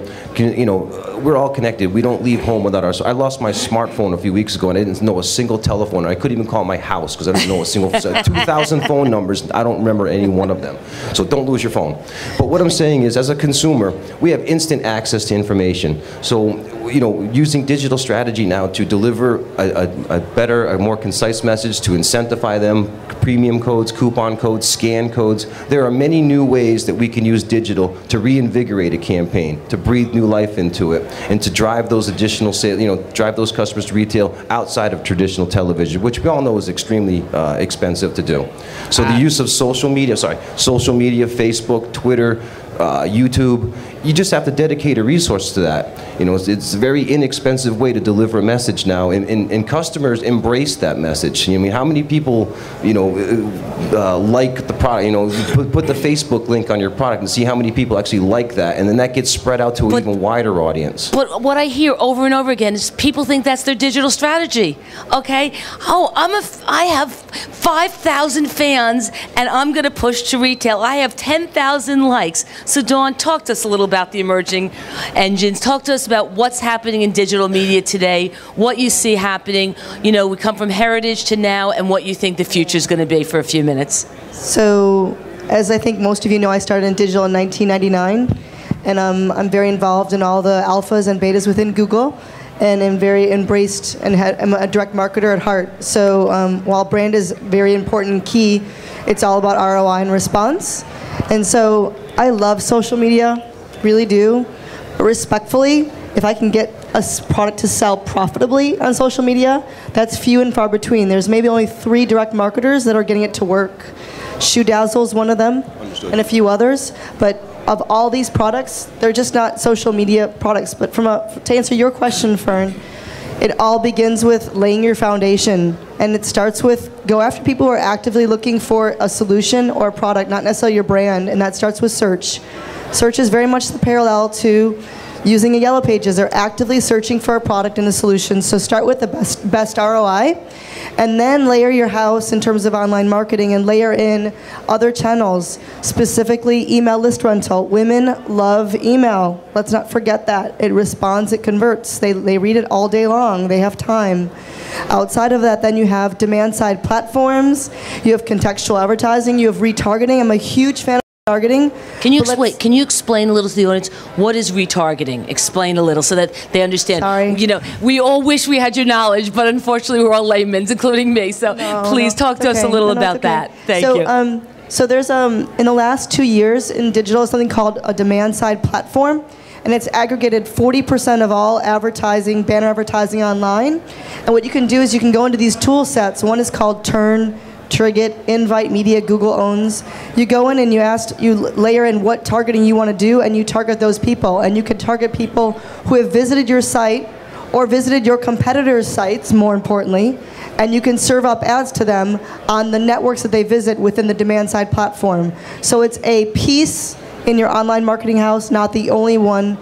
we're all connected. We don't leave home without our. I lost my smartphone a few weeks ago, and I didn't know a single telephone. I couldn't even call my house because I didn't know a single. 2,000 phone numbers. I don't remember any one of them. So don't lose your phone. But what I'm saying is, as a consumer, we have instant access to information. So using digital strategy now to deliver a better, a more concise message, to incentivize them, premium codes, coupon codes, scan codes. There are many new ways that we can use digital to reinvigorate a campaign, to breathe new life into it, and to drive those additional sales, drive those customers to retail outside of traditional television, which we all know is extremely expensive to do. So the use of social media, Facebook, Twitter, YouTube, you just have to dedicate a resource to that. It's a very inexpensive way to deliver a message now, and customers embrace that message. I mean, how many people, like the product? Put the Facebook link on your product and see how many people actually like that, and then that gets spread out to an even wider audience. But what I hear over and over again is people think that's their digital strategy. Okay, I have 5,000 fans, and I'm going to push to retail. I have 10,000 likes. So Dawn, talk to us a little about the emerging engines. Talk to us about what's happening in digital media today, what you see happening. We come from heritage to now, and what you think the future is going to be for a few minutes. So, as I think most of you know, I started in digital in 1999, and I'm very involved in all the alphas and betas within Google, and am very embraced, and I'm a direct marketer at heart. So while brand is very important and key, it's all about ROI and response. And so I love social media, really do. But respectfully, if I can get a product to sell profitably on social media, that's few and far between. There's maybe only 3 direct marketers that are getting it to work. Shoe Dazzle's one of them. Understood. And a few others. But of all these products, they're just not social media products. But to answer your question, Fern, it all begins with laying your foundation. And it starts with go after people who are actively looking for a solution or a product, not necessarily your brand. And that starts with search. Search is very much the parallel to using a Yellow Pages. They're actively searching for a product and a solution. So start with the best ROI, and then layer your house in terms of online marketing and layer in other channels, specifically email list rental. Women love email. Let's not forget that. It responds, it converts. They read it all day long. They have time. Outside of that, then you have demand-side platforms, you have contextual advertising, you have retargeting. I'm a huge fan of retargeting. Can you explain a little to the audience, what is retargeting? Explain a little so that they understand. Sorry. You know, we all wish we had your knowledge, but unfortunately we're all laymen, including me. So please talk to us a little about that. Thank you. So there's, in the last 2 years in digital, something called a demand-side platform. And it's aggregated 40% of all advertising, banner advertising online. And what you can do is you can go into these tool sets. One is called Turn, Trigget, Invite Media, Google owns. You go in and you layer in what targeting you want to do, and you target those people. And you can target people who have visited your site or visited your competitors' sites, more importantly. And you can serve up ads to them on the networks that they visit within the demand-side platform. So it's a piece in your online marketing house, not the only one.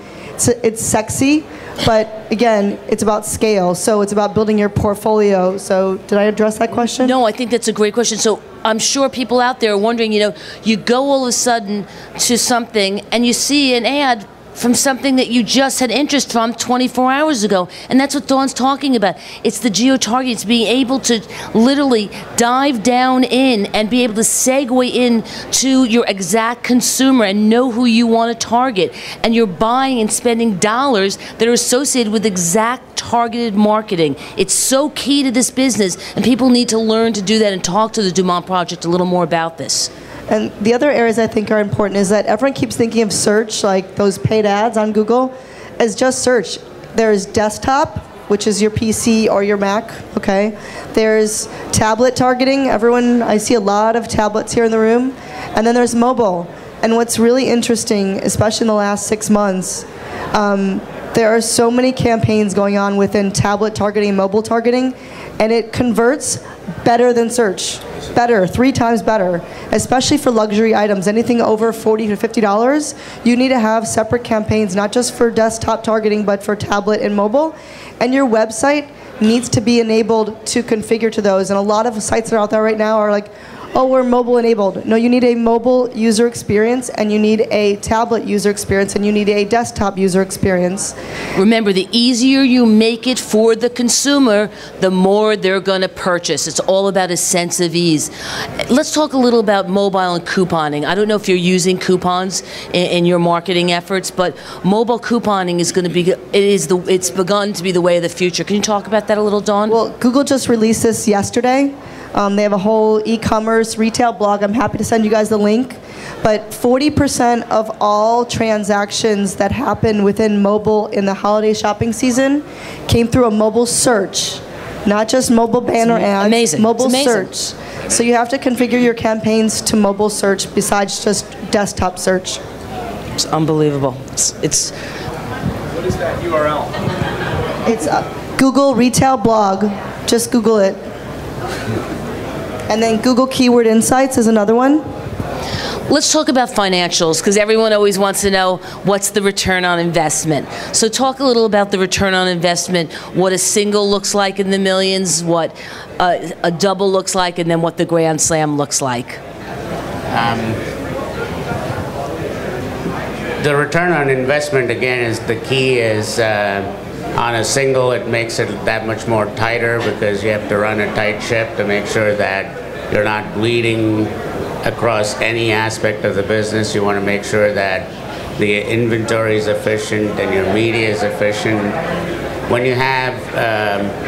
It's sexy, but again, it's about scale. So it's about building your portfolio. So did I address that question? No, I think that's a great question. So I'm sure people out there are wondering, you know, you go all of a sudden to something and you see an ad from something that you just had interest from 24 hours ago. And that's what Dawn's talking about. It's the geo-targeting. It's being able to literally dive down in and be able to segue in to your exact consumer and know who you want to target. And you're buying and spending dollars that are associated with exact targeted marketing. It's so key to this business, and people need to learn to do that and talk to the Dumont Project a little more about this. And the other areas I think are important is that everyone keeps thinking of search, like those paid ads on Google, as just search. There's desktop, which is your PC or your Mac, okay? There's tablet targeting. I see a lot of tablets here in the room. And then there's mobile. And what's really interesting, especially in the last 6 months, there are so many campaigns going on within tablet targeting and mobile targeting, and it converts better than search. Better, 3 times better, especially for luxury items. Anything over $40 to $50, you need to have separate campaigns, not just for desktop targeting, but for tablet and mobile. And your website needs to be enabled to configure to those. And a lot of sites that are out there right now are like, oh, we're mobile enabled. No, you need a mobile user experience, and you need a tablet user experience, and you need a desktop user experience. Remember, the easier you make it for the consumer, the more they're going to purchase. It's all about a sense of ease. Let's talk a little about mobile and couponing. I don't know if you're using coupons in your marketing efforts, but mobile couponing is going to be, it's begun to be the way of the future. Can you talk about that a little, Dawn? Well, Google just released this yesterday. They have a whole e-commerce retail blog. I'm happy to send you guys the link. But 40% of all transactions that happen within mobile in the holiday shopping season came through a mobile search, not just mobile banner ads. Amazing. Mobile it's amazing. search. So you have to configure your campaigns to mobile search besides just desktop search. It's unbelievable. It's What is that URL? It's Google retail blog. Just Google it. And then Google Keyword Insights is another one. Let's talk about financials, because everyone always wants to know what's the return on investment. So talk a little about the return on investment, what a single looks like in the millions, what a double looks like, and then what the Grand Slam looks like. The return on investment, again, is the key. Is on a single, it makes it that much more tighter because you have to run a tight ship to make sure that you're not bleeding across any aspect of the business. You want to make sure that the inventory is efficient and your media is efficient. When you have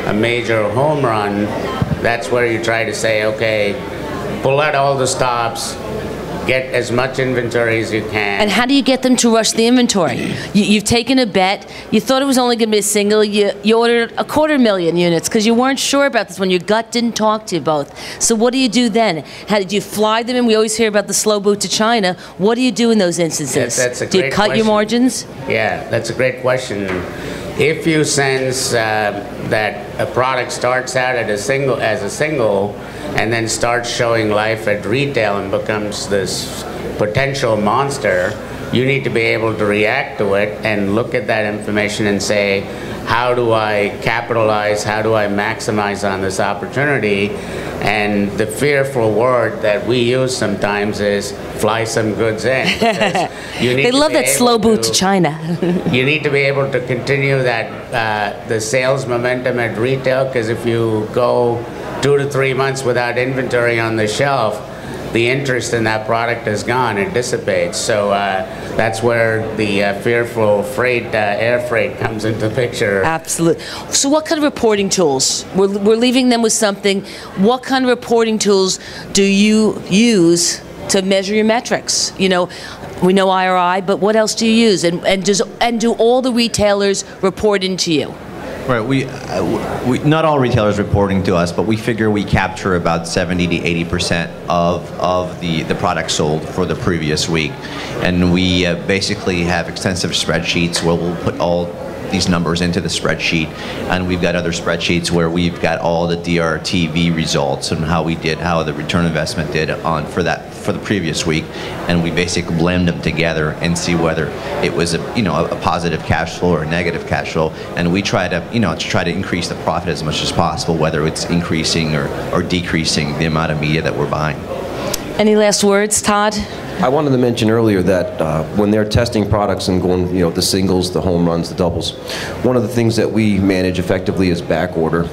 a major home run, that's where you try to say, okay, pull out all the stops, get as much inventory as you can. And how do you get them to rush the inventory? You've taken a bet. You thought it was only going to be a single. You ordered 250,000 units because you weren't sure about this one. Your gut didn't talk to you both. So what do you do then? How did you fly them in? We always hear about the slow boot to China. What do you do in those instances? That's a great do you cut question. your margins? Yeah, that's a great question. If you sense that a product starts out as a single and then starts showing life at retail and becomes this potential monster, you need to be able to react to it and look at that information and say, how do I capitalize, how do I maximize on this opportunity? And the fearful word that we use sometimes is fly some goods in. You need They love that slow boot to China. You need to be able to continue that the sales momentum at retail, because if you go 2 to 3 months without inventory on the shelf, the interest in that product is gone, it dissipates. So that's where the fearful freight, air freight comes into the picture. Absolutely. So what kind of reporting tools? We're leaving them with something. What kind of reporting tools do you use to measure your metrics? You know, we know IRI, but what else do you use? And do all the retailers report into you? Right. We not all retailers reporting to us, but we figure we capture about 70 to 80% of the product sold for the previous week, and we basically have extensive spreadsheets where we'll put all these numbers into the spreadsheet, and we've got other spreadsheets where we've got all the DRTV results and how the return on investment did for the previous week, and we basically blend them together and see whether it was a positive cash flow or a negative cash flow, and we try to increase the profit as much as possible, whether it's increasing or decreasing the amount of media that we're buying. Any last words, Todd? I wanted to mention earlier that when they're testing products and going, the singles, the home runs, the doubles, one of the things that we manage effectively is backorder.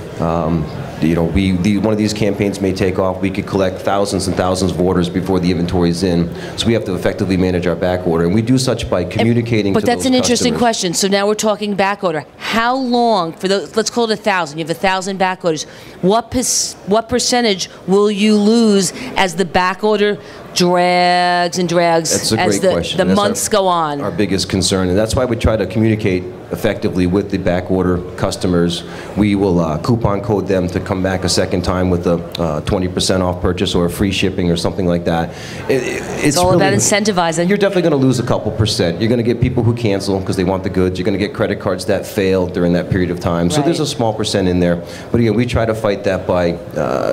One of these campaigns may take off. We could collect thousands and thousands of orders before the inventory is in. So we have to effectively manage our backorder, and we do such by communicating. But to that's those an interesting customers. question. So now we're talking backorder. How long for those? Let's call it 1,000. You have 1,000 backorders. What percentage will you lose as the backorder drags and drags That's a as great question. the That's months go on? Our biggest concern, and that's why we try to communicate effectively with the backorder customers. We will coupon code them to come back a second time with a 20% off purchase or a free shipping or something like that. It's all about incentivizing. You're definitely going to lose a couple percent. You're going to get people who cancel because they want the goods. You're going to get credit cards that fail during that period of time. So there's a small percent in there. But again, we try to fight that by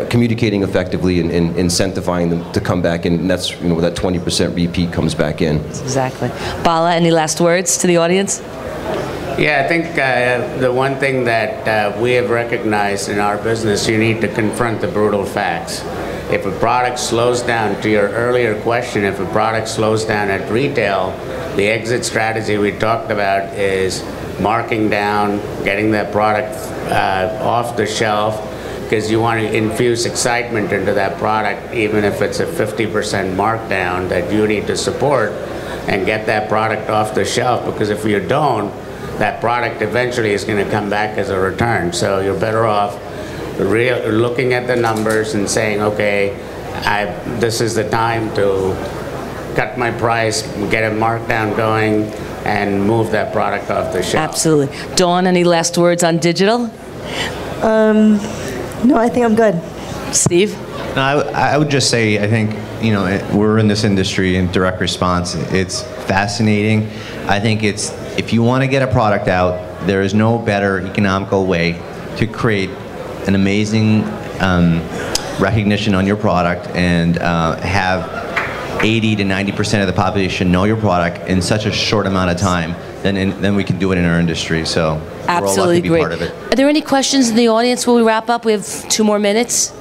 communicating effectively and incentivizing them to come back, and that's where that 20% repeat comes back in. Exactly. Bala, any last words to the audience? Yeah, I think the one thing that we have recognized in our business, you need to confront the brutal facts. If a product slows down, to your earlier question, if a product slows down at retail, the exit strategy we talked about is marking down, getting that product off the shelf, because you want to infuse excitement into that product, even if it's a 50% markdown that you need to support, and get that product off the shelf, because if you don't, that product eventually is going to come back as a return. So you're better off looking at the numbers and saying, okay, this is the time to cut my price, get a markdown going, and move that product off the shelf. Absolutely. Dawn, any last words on digital? No, I think I'm good. Steve? No, I would just say, I think, we're in this industry in direct response. It's fascinating. I think if you want to get a product out, there is no better economical way to create an amazing recognition on your product and have 80 to 90% of the population know your product in such a short amount of time, then we can do it in our industry. So absolutely we're all lucky to be part of it. Are there any questions in the audience while we wrap up? We have 2 more minutes.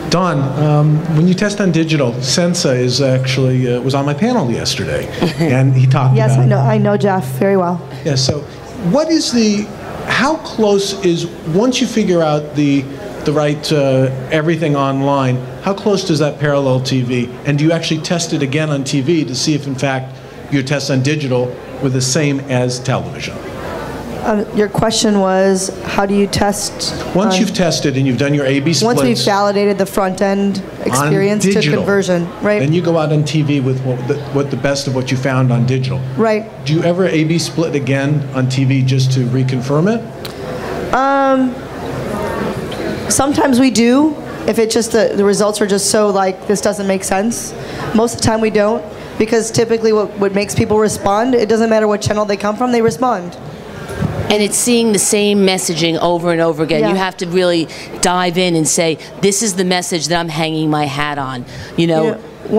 Don, when you test on digital, Sensa is actually was on my panel yesterday, and he talked Yes, about. I know Jeff very well. Yeah. So, how close is, once you figure out the right everything online, how close does that parallel TV? And do you actually test it again on TV to see if, in fact, your tests on digital were the same as television? Your question was, how do you test? Once you've tested and you've done your A/B splits. Once we've validated the front end experience to conversion, right? Then you go out on TV with what the best of what you found on digital. Right. Do you ever A/B split again on TV just to reconfirm it? Sometimes we do. If it's just the results are just so like this doesn't make sense. Most of the time we don't, because typically what makes people respond, it doesn't matter what channel they come from, they respond. And it's seeing the same messaging over and over again. Yeah. You have to really dive in and say, this is the message that I'm hanging my hat on.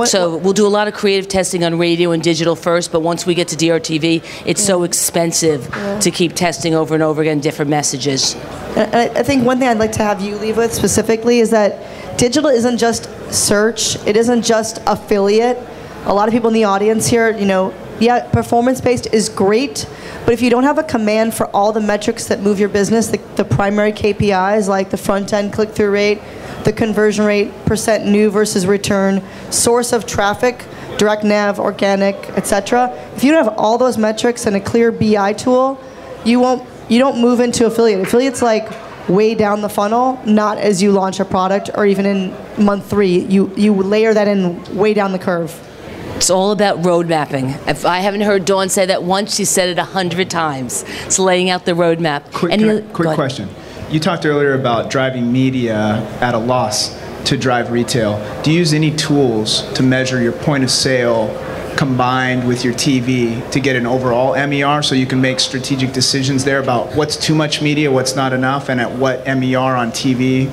So we'll do a lot of creative testing on radio and digital first, but once we get to DRTV, it's so expensive to keep testing over and over again different messages. I think one thing I'd like to have you leave with specifically is that digital isn't just search, it isn't just affiliate. A lot of people in the audience here, you know, yeah, performance-based is great, but if you don't have a command for all the metrics that move your business, the primary KPIs like the front-end click-through rate, the conversion rate, percent new versus return, source of traffic, direct nav, organic, etc. If you don't have all those metrics and a clear BI tool, you don't move into affiliate. Affiliate's like way down the funnel, not as you launch a product or even in month 3. You layer that in way down the curve. It's all about road mapping. If I haven't heard Dawn say that once, she said it 100 times. It's laying out the roadmap. Quick question. You talked earlier about driving media at a loss to drive retail. Do you use any tools to measure your point of sale combined with your TV to get an overall MER so you can make strategic decisions there about what's too much media, what's not enough, and at what MER on TV?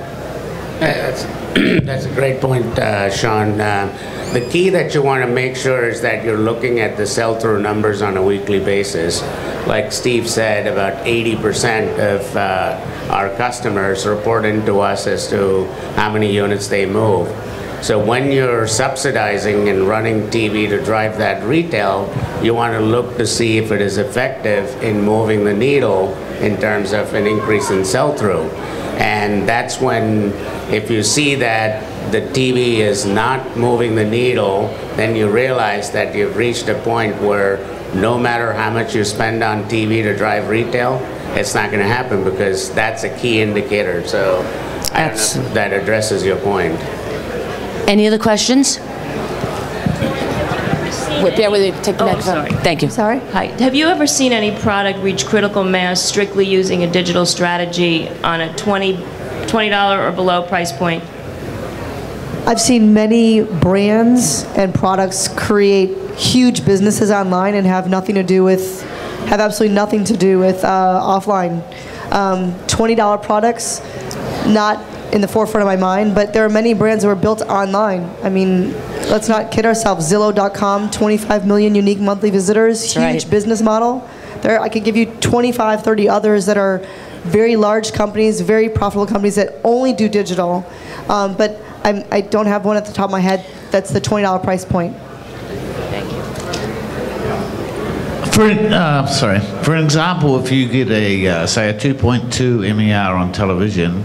That's a great point, Sean. The key that you want to make sure is that you're looking at the sell-through numbers on a weekly basis. Like Steve said, about 80% of our customers report into us as to how many units they move. So when you're subsidizing and running TV to drive that retail, you want to look to see if it is effective in moving the needle in terms of an increase in sell-through. And that's when, if you see that the TV is not moving the needle, then you realize that you've reached a point where no matter how much you spend on TV to drive retail, it's not going to happen, because that's a key indicator. So I don't know if that addresses your point. Any other questions? Wait, bear with me. Take the microphone. Sorry. Thank you. Sorry? Hi. Have you ever seen any product reach critical mass strictly using a digital strategy on a $20 or below price point? I've seen many brands and products create huge businesses online and have absolutely nothing to do with offline. $20 products, not in the forefront of my mind, but there are many brands that were built online. I mean, let's not kid ourselves. Zillow.com, 25 million unique monthly visitors, huge business model. I could give you 25, 30 others that are very large companies, very profitable companies that only do digital. But I don't have one at the top of my head that's the $20 price point. Thank you. For example, if you get say a 2.2 MER on television,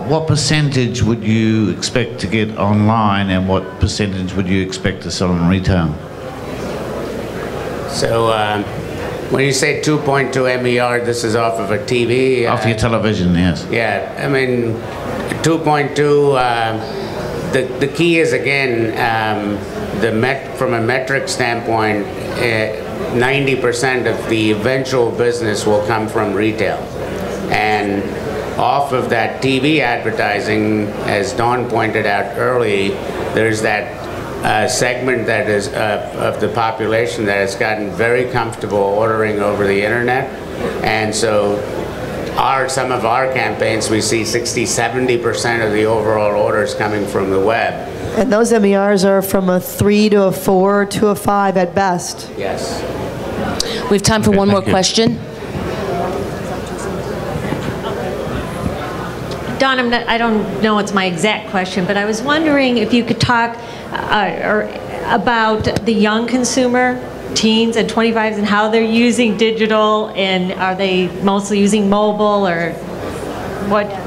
what percentage would you expect to get online, and what percentage would you expect to sell in retail? So when you say 2.2 MER, this is off of a TV? Off your television, yes. Yeah, I mean, 2.2, the key is, again, from a metric standpoint, 90% of the eventual business will come from retail. And off of that TV advertising, as Dawn pointed out early, there's that segment that is of the population that has gotten very comfortable ordering over the internet. And so some of our campaigns, we see 60-70% of the overall orders coming from the web. And those MERs are from a 3 to a 4 to a 5 at best. Yes. We have time for one more question. Dawn, I don't know it's my exact question, but I was wondering if you could talk about the young consumer, teens and 25s, and how they're using digital, and are they mostly using mobile, or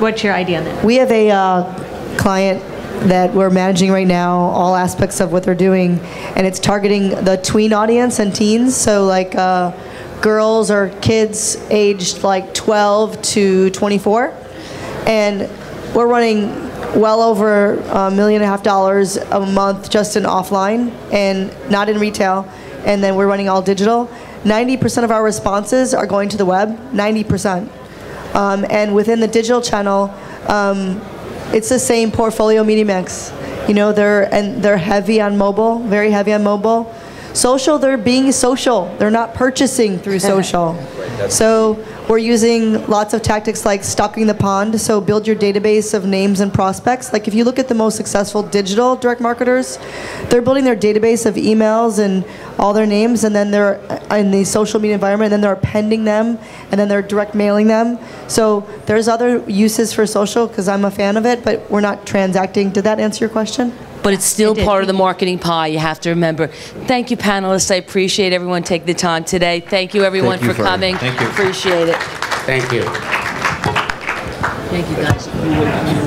what's your idea on that? We have a client that we're managing right now, all aspects of what they're doing, and it's targeting the tween audience and teens, so like girls or kids aged like 12 to 24. And we're running well over $1.5 million a month just in offline and not in retail. And then we're running all digital. 90% of our responses are going to the web, 90%. And within the digital channel, it's the same portfolio media mix. You know, they're heavy on mobile, very heavy on mobile. Social, they're being social. They're not purchasing through social. So we're using lots of tactics like stocking the pond. So build your database of names and prospects. Like if you look at the most successful digital direct marketers, they're building their database of emails and all their names, and then they're in the social media environment, and then they're appending them, and then they're direct mailing them. So there's other uses for social because I'm a fan of it, but we're not transacting. Did that answer your question? But it's still part of the marketing pie, you have to remember. Thank you, panelists. I appreciate everyone taking the time today. Thank you, everyone, for coming. Thank you. Appreciate it. Thank you. Thank you, guys.